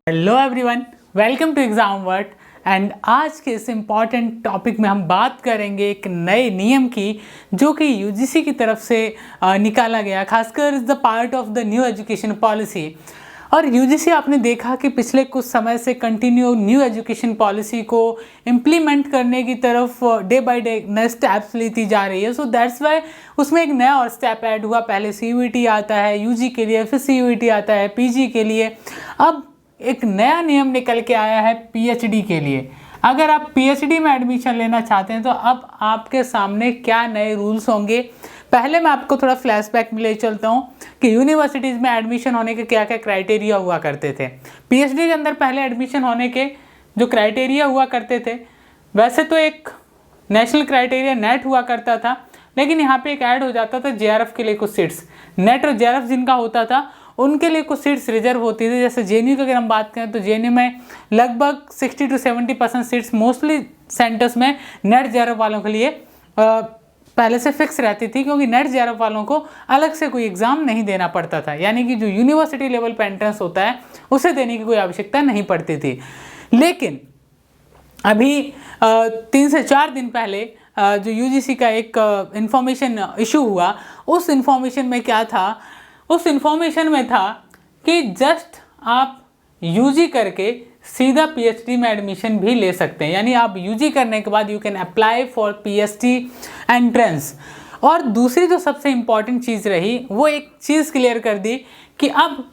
Hello everyone, welcome to exam word. And आज के इस इम्पॉर्टेंट टॉपिक में हम बात करेंगे एक नए नियम की जो कि यूजीसी की तरफ से निकाला गया, खासकर is the part of the new education policy. और यूजीसी आपने देखा कि पिछले कुछ समय से कंटिन्यू न्यू एजुकेशन पॉलिसी को इम्प्लीमेंट करने की तरफ डे बाय डे नए स्टेप्स लेती जा रही है। सो दैट्स वाई उसमें एक नया और स्टेप ऐड हुआ। पहले सीयूईटी आता है यूजी के लिए, फिर सीयूईटी आता है पीजी के लिए। अब एक नया नियम निकल के आया है पीएचडी के लिए। अगर आप पीएचडी में एडमिशन लेना चाहते हैं तो अब आपके सामने क्या नए रूल्स होंगे। पहले मैं आपको थोड़ा फ्लैशबैक में ले चलता हूँ कि यूनिवर्सिटीज़ में एडमिशन होने के क्या क्या क्राइटेरिया हुआ करते थे। पीएचडी के अंदर पहले एडमिशन होने के जो क्राइटेरिया हुआ करते थे, वैसे तो एक नेशनल क्राइटेरिया नेट हुआ करता था, लेकिन यहाँ पे एक ऐड हो जाता था जेआरएफ के लिए कुछ सीट्स। नेट और जेआरएफ जिनका होता था उनके लिए कुछ सीट्स रिजर्व होती थी। जैसे जेएनयू की अगर हम बात करें तो जेएनयू में लगभग 60 to 70% सीट्स मोस्टली सेंटर्स में नेट जेआरएफ वालों के लिए पहले से फिक्स रहती थी, क्योंकि नेट जेआरएफ वालों को अलग से कोई एग्ज़ाम नहीं देना पड़ता था। यानी कि जो यूनिवर्सिटी लेवल पर एंट्रेंस होता है उसे देने की कोई आवश्यकता नहीं पड़ती थी। लेकिन अभी 3 से 4 दिन पहले जो यूजीसी का एक इंफॉर्मेशन इशू हुआ, उस इंफॉर्मेशन में क्या था, उस इंफॉर्मेशन में था कि जस्ट आप यूजी करके सीधा पीएचडी में एडमिशन भी ले सकते हैं। यानी आप यूजी करने के बाद you can apply for PhD entrance. और दूसरी जो सबसे इम्पॉर्टेंट चीज़ रही, वो एक चीज़ क्लियर कर दी कि अब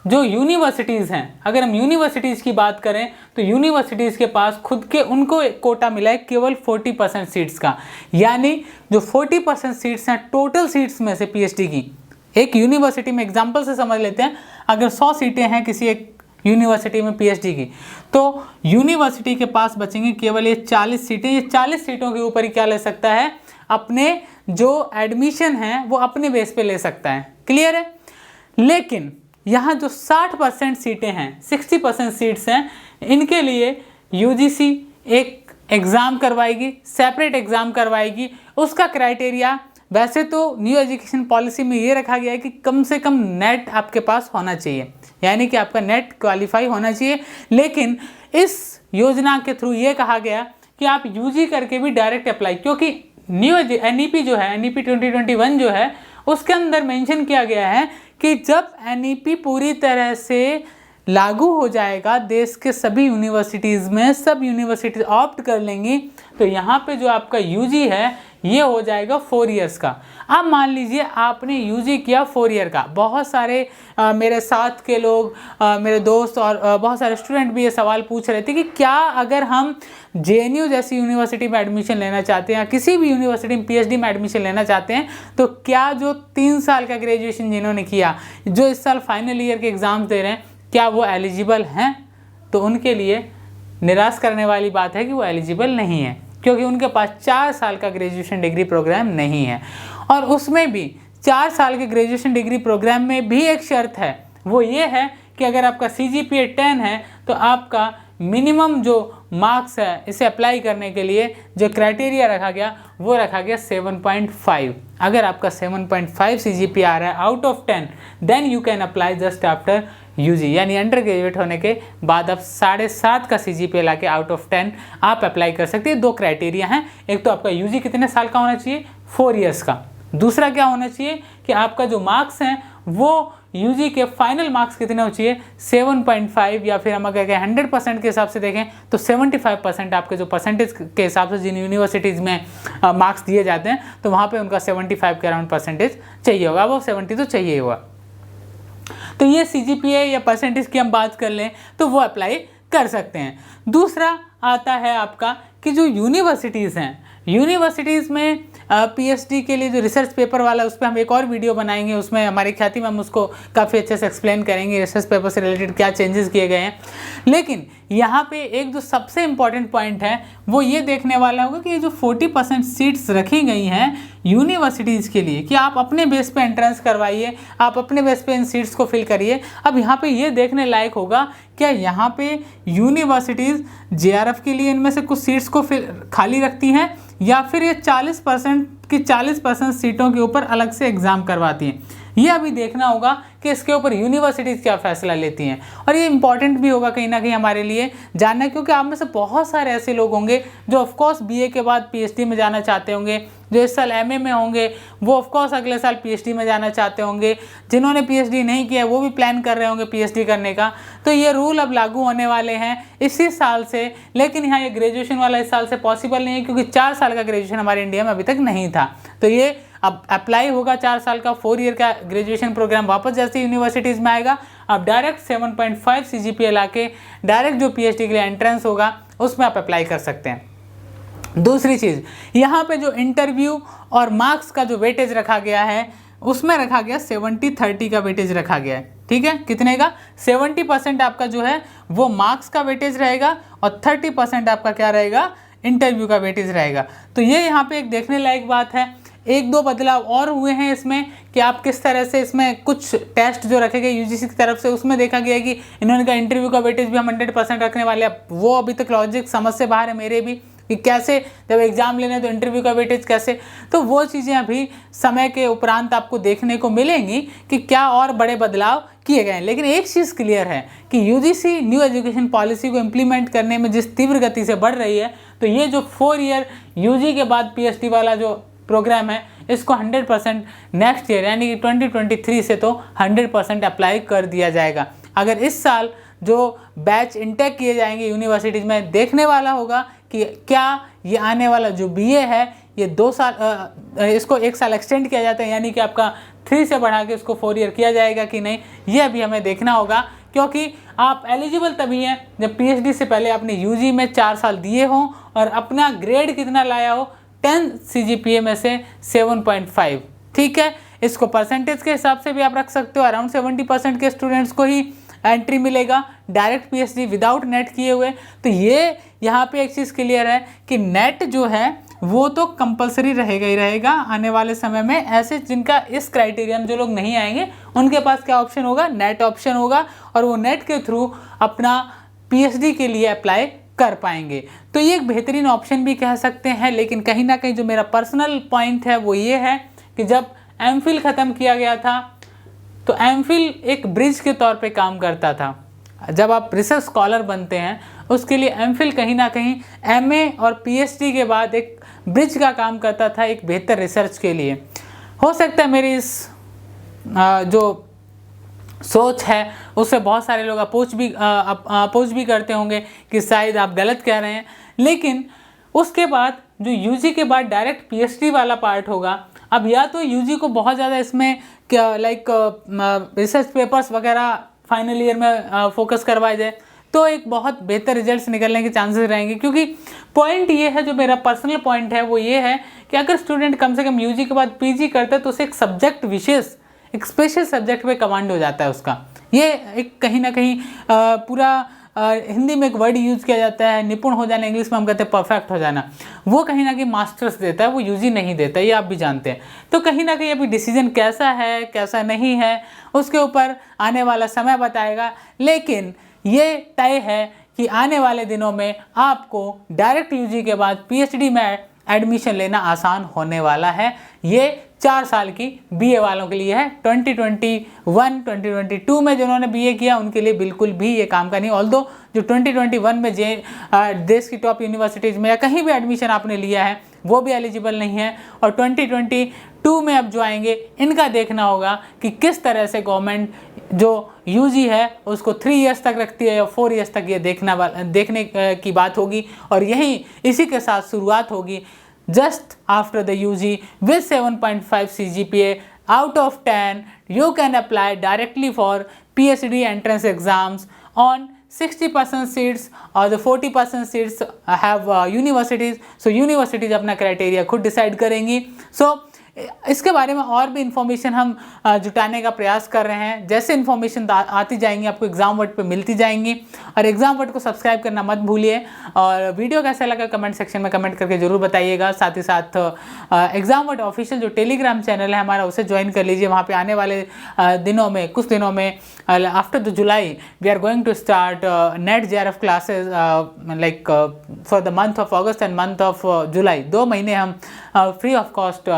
जो यूनिवर्सिटीज़ हैं, अगर हम यूनिवर्सिटीज़ की बात करें तो यूनिवर्सिटीज़ के पास खुद के उनको एक कोटा मिला है केवल 40% सीट्स का। यानी जो 40% सीट्स हैं टोटल सीट्स में से पीएचडी की, एक यूनिवर्सिटी में एग्जाम्पल से समझ लेते हैं, अगर 100 सीटें हैं किसी एक यूनिवर्सिटी में पीएचडी की, तो यूनिवर्सिटी के पास बचेंगी केवल ये 40 सीटें। ये 40 सीटों के ऊपर ही क्या ले सकता है, अपने जो एडमिशन है वो अपने बेस पे ले सकता है। क्लियर है। लेकिन यहाँ जो 60% सीटें हैं, 60% सीट्स हैं, इनके लिए यूजीसी एक एग्ज़ाम करवाएगी, सेपरेट एग्ज़ाम करवाएगी। उसका क्राइटेरिया वैसे तो न्यू एजुकेशन पॉलिसी में ये रखा गया है कि कम से कम नेट आपके पास होना चाहिए, यानी कि आपका नेट क्वालिफाई होना चाहिए। लेकिन इस योजना के थ्रू ये कहा गया कि आप यूजी करके भी डायरेक्ट अप्लाई, क्योंकि न्यू एनईपी जो है, एनईपी 2021 जो है, उसके अंदर मेंशन किया गया है कि जब एनईपी पूरी तरह से लागू हो जाएगा देश के सभी यूनिवर्सिटीज़ में, सब यूनिवर्सिटीज ऑप्ट कर लेंगी, तो यहाँ पे जो आपका यूजी है ये हो जाएगा 4 इयर्स का। अब मान लीजिए आपने यूजी किया 4 ईयर का। बहुत सारे मेरे साथ के लोग, मेरे दोस्त और बहुत सारे स्टूडेंट भी ये सवाल पूछ रहे थे कि क्या अगर हम जेएनयू जैसी यूनिवर्सिटी में एडमिशन लेना चाहते हैं या किसी भी यूनिवर्सिटी में पीएचडी में एडमिशन लेना चाहते हैं, तो क्या जो 3 साल का ग्रेजुएशन जिन्होंने किया, जो इस साल फाइनल ईयर के एग्ज़ाम्स दे रहे हैं, क्या वो एलिजिबल हैं? तो उनके लिए निराश करने वाली बात है कि वो एलिजिबल नहीं है, क्योंकि उनके पास 4 साल का ग्रेजुएशन डिग्री प्रोग्राम नहीं है। और उसमें भी 4 साल के ग्रेजुएशन डिग्री प्रोग्राम में भी एक शर्त है, वो ये है कि अगर आपका सीजीपीए 10 है तो आपका मिनिमम जो मार्क्स है इसे अप्लाई करने के लिए जो क्राइटेरिया रखा गया वो रखा गया 7.5। अगर आपका 7.5 सीजीपीए आ रहा है out of 10, then you can apply just after UG. यानी अंडर ग्रेजुएट होने के बाद आप 7.5 का सीजीपीए लाके आउट ऑफ 10 आप अप्लाई कर सकते हैं। 2 क्राइटेरिया हैं, एक तो आपका यूजी कितने साल का होना चाहिए, 4 इयर्स का। दूसरा क्या होना चाहिए कि आपका जो मार्क्स हैं वो यूजी के फाइनल मार्क्स कितने हो चाहिए, 7.5, या फिर हम अगर 100% के हिसाब से देखें तो 75% आपके जो परसेंटेज के हिसाब से जिन यूनिवर्सिटीज़ में मार्क्स दिए जाते हैं तो वहाँ पे उनका 75 के अराउंड परसेंटेज चाहिए होगा। वो 70 तो चाहिए होगा। तो ये सीजीपीए या परसेंटेज की हम बात कर लें तो वो अप्लाई कर सकते हैं। दूसरा आता है आपका कि जो यूनिवर्सिटीज़ हैं, यूनिवर्सिटीज़ में पीएचडी के लिए जो रिसर्च पेपर वाला, उस पर हम एक और वीडियो बनाएंगे, उसमें हमारे ख्याति मैम उसको काफ़ी अच्छे से एक्सप्लेन करेंगे रिसर्च पेपर से रिलेटेड क्या चेंजेस किए गए हैं। लेकिन यहाँ पे एक जो सबसे इम्पॉर्टेंट पॉइंट है वो ये देखने वाला होगा कि ये जो 40% सीट्स रखी गई हैं यूनिवर्सिटीज़ के लिए कि आप अपने बेस पे एंट्रेंस करवाइए, आप अपने बेस पे इन सीट्स को फिल करिए। अब यहाँ पे ये देखने लायक होगा क्या यहाँ पे यूनिवर्सिटीज़ जेआरएफ के लिए इनमें से कुछ सीट्स को खाली रखती हैं या फिर ये 40% की 40% सीटों के ऊपर अलग से एग्ज़ाम करवाती हैं। ये अभी देखना होगा कि इसके ऊपर यूनिवर्सिटीज़ क्या फ़ैसला लेती हैं। और ये इंपॉर्टेंट भी होगा कहीं ना कहीं हमारे लिए जानना, क्योंकि आप में से बहुत सारे ऐसे लोग होंगे जो ऑफकोर्स बीए के बाद पीएचडी में जाना चाहते होंगे, जो इस साल एमए में होंगे वो ऑफकोर्स अगले साल पीएचडी में जाना चाहते होंगे, जिन्होंने पीएचडी नहीं किया वो भी प्लान कर रहे होंगे पीएचडी करने का। तो ये रूल अब लागू होने वाले हैं इसी साल से, लेकिन यहाँ ये ग्रेजुएशन वाला इस साल से पॉसिबल नहीं है, क्योंकि 4 साल का ग्रेजुएशन हमारे इंडिया में अभी तक नहीं था। तो ये अब अप्लाई होगा 4 साल का 4 ईयर का ग्रेजुएशन प्रोग्राम वापस जैसे यूनिवर्सिटीज़ में आएगा, अब डायरेक्ट 7.5 CGPA लाके डायरेक्ट जो पीएचडी के लिए एंट्रेंस होगा उसमें आप अप्लाई कर सकते हैं। दूसरी चीज़, यहाँ पे जो इंटरव्यू और मार्क्स का जो वेटेज रखा गया है उसमें रखा गया 70-30 का वेटेज रखा गया है। ठीक है, कितने का? 70% आपका जो है वो मार्क्स का वेटेज रहेगा और 30% आपका क्या रहेगा? इंटरव्यू का वेटेज रहेगा। तो ये यहाँ पे एक देखने लायक बात है। एक दो बदलाव और हुए हैं इसमें कि आप किस तरह से, इसमें कुछ टेस्ट जो रखे गए यूजीसी की तरफ से उसमें देखा गया कि इन्होंने कहा इंटरव्यू का वेटेज भी हम 100% रखने वाले हैं। वो अभी तक लॉजिक समझ से बाहर है मेरे भी कि कैसे जब एग्ज़ाम लेने तो इंटरव्यू का वेटेज कैसे। तो वो चीज़ें अभी समय के उपरांत आपको देखने को मिलेंगी कि क्या और बड़े बदलाव किए गए हैं। लेकिन एक चीज़ क्लियर है कि यूजीसी न्यू एजुकेशन पॉलिसी को इम्प्लीमेंट करने में जिस तीव्र गति से बढ़ रही है, तो ये जो 4 ईयर यूजी के बाद पीएचडी वाला जो प्रोग्राम है इसको 100% नेक्स्ट ईयर यानी कि 2023 से तो 100% अप्लाई कर दिया जाएगा। अगर इस साल जो बैच इंटेक किए जाएंगे यूनिवर्सिटीज़ में, देखने वाला होगा कि क्या ये आने वाला जो बीए है ये 2 साल इसको 1 साल एक्सटेंड किया जाता है, यानी कि आपका 3 से बढ़ा के इसको 4 ईयर किया जाएगा कि नहीं, ये अभी हमें देखना होगा। क्योंकि आप एलिजिबल तभी हैं जब पीएचडी से पहले आपने यूजी में 4 साल दिए हों और अपना ग्रेड कितना लाया हो, 10 CGPA में से 7.5। ठीक है, इसको परसेंटेज के हिसाब से भी आप रख सकते हो। अराउंड 70% के स्टूडेंट्स को ही एंट्री मिलेगा डायरेक्ट पीएचडी विदाउट नेट किए हुए। तो ये यहाँ पे एक चीज़ क्लियर है कि नेट जो है वो तो कंपलसरी रहेगा ही रहेगा आने वाले समय में। ऐसे जिनका इस क्राइटेरिया में जो लोग नहीं आएंगे उनके पास क्या ऑप्शन होगा? नेट ऑप्शन होगा, और वो नेट के थ्रू अपना पीएचडी के लिए अप्लाई कर पाएंगे। तो ये एक बेहतरीन ऑप्शन भी कह सकते हैं। लेकिन कहीं ना कहीं जो मेरा पर्सनल पॉइंट है वो ये है कि जब एमफिल ख़त्म किया गया था तो एमफिल एक ब्रिज के तौर पे काम करता था। जब आप रिसर्च स्कॉलर बनते हैं उसके लिए एमफिल कहीं ना कहीं एमए और पीएचडी के बाद एक ब्रिज का काम करता था एक बेहतर रिसर्च के लिए। हो सकता है मेरी इस जो सोच है उससे बहुत सारे लोग अपोज भी करते होंगे कि शायद आप गलत कह रहे हैं, लेकिन उसके बाद जो यूजी के बाद डायरेक्ट पीएचडी वाला पार्ट होगा, अब या तो यूजी को बहुत ज़्यादा इसमें क्या रिसर्च पेपर्स वगैरह फाइनल ईयर में फोकस करवाया जाए तो एक बहुत बेहतर रिजल्ट्स निकलने के चांसेस रहेंगे। क्योंकि पॉइंट ये है, जो मेरा पर्सनल पॉइंट है वो ये है कि अगर स्टूडेंट कम से कम यूजी के बाद पीजी करता है तो उसे एक सब्जेक्ट विशेष, एक स्पेशल सब्जेक्ट पे कमांड हो जाता है उसका। ये एक कहीं ना कहीं पूरा हिंदी में एक वर्ड यूज़ किया जाता है निपुण हो जाना, इंग्लिश में हम कहते हैं परफेक्ट हो जाना, वो कहीं ना कहीं मास्टर्स देता है, वो यूजी नहीं देता, ये आप भी जानते हैं। तो कहीं ना कहीं अभी डिसीजन कैसा है कैसा नहीं है उसके ऊपर आने वाला समय बताएगा। लेकिन ये तय है कि आने वाले दिनों में आपको डायरेक्ट यूजी के बाद पीएचडी में एडमिशन लेना आसान होने वाला है। ये 4 साल की बीए वालों के लिए है। 2021-2022 में जिन्होंने बीए किया उनके लिए बिल्कुल भी ये काम का नहीं। ऑल्दो जो 2021 में देश की टॉप यूनिवर्सिटीज़ में या कहीं भी एडमिशन आपने लिया है वो भी एलिजिबल नहीं है, और 2022 में अब जो आएंगे इनका देखना होगा कि किस तरह से गवर्नमेंट जो यूजी है उसको 3 इयर्स तक रखती है या 4 इयर्स तक, ये देखने की बात होगी। और यही इसी के साथ शुरुआत होगी just after the UG with 7.5 CGPA out of 10 you can apply directly for PhD entrance exams on 60% seats or the 40% seats have universities. So universities अपना criteria खुद decide करेंगी। So इसके बारे में और भी इन्फॉर्मेशन हम जुटाने का प्रयास कर रहे हैं। जैसे इन्फॉर्मेशन आती जाएंगी आपको एग्जाम वर्ड पे मिलती जाएंगी, और एग्जाम वर्ड को सब्सक्राइब करना मत भूलिए। और वीडियो कैसा लगा कमेंट सेक्शन में कमेंट करके ज़रूर बताइएगा। साथ ही साथ एग्जाम वर्ड ऑफिशियल जो टेलीग्राम चैनल है हमारा उसे ज्वाइन कर लीजिए। वहाँ पर आने वाले दिनों में कुछ दिनों में after the July we are going to start NET JRF classes like for the month of August and month of July. 2 महीने हम free of cost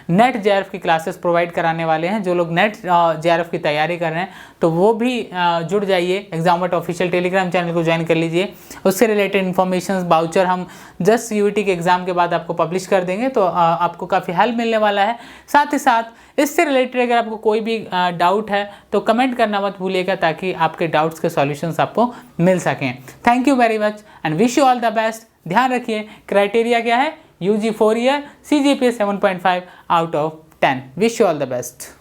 NET JRF की क्लासेस प्रोवाइड कराने वाले हैं। जो लोग नेट जेआरएफ की तैयारी कर रहे हैं तो वो भी जुड़ जाइए, एग्जामवर्ट ऑफिशियल टेलीग्राम चैनल को ज्वाइन कर लीजिए। उससे रिलेटेड इन्फॉर्मेशन बाउचर हम जस्ट यूईटी के एग्ज़ाम के बाद आपको पब्लिश कर देंगे, तो आपको काफ़ी हेल्प मिलने वाला है। साथ ही साथ इससे रिलेटेड अगर आपको कोई भी डाउट है तो कमेंट करना मत भूलिएगा, ताकि आपके डाउट्स के सॉल्यूशंस आपको मिल सकें। Thank you very much and wish you all the best. ध्यान रखिए क्राइटेरिया क्या है, UG 4 year, CGPA 7.5 out of 10। Wish you all the best.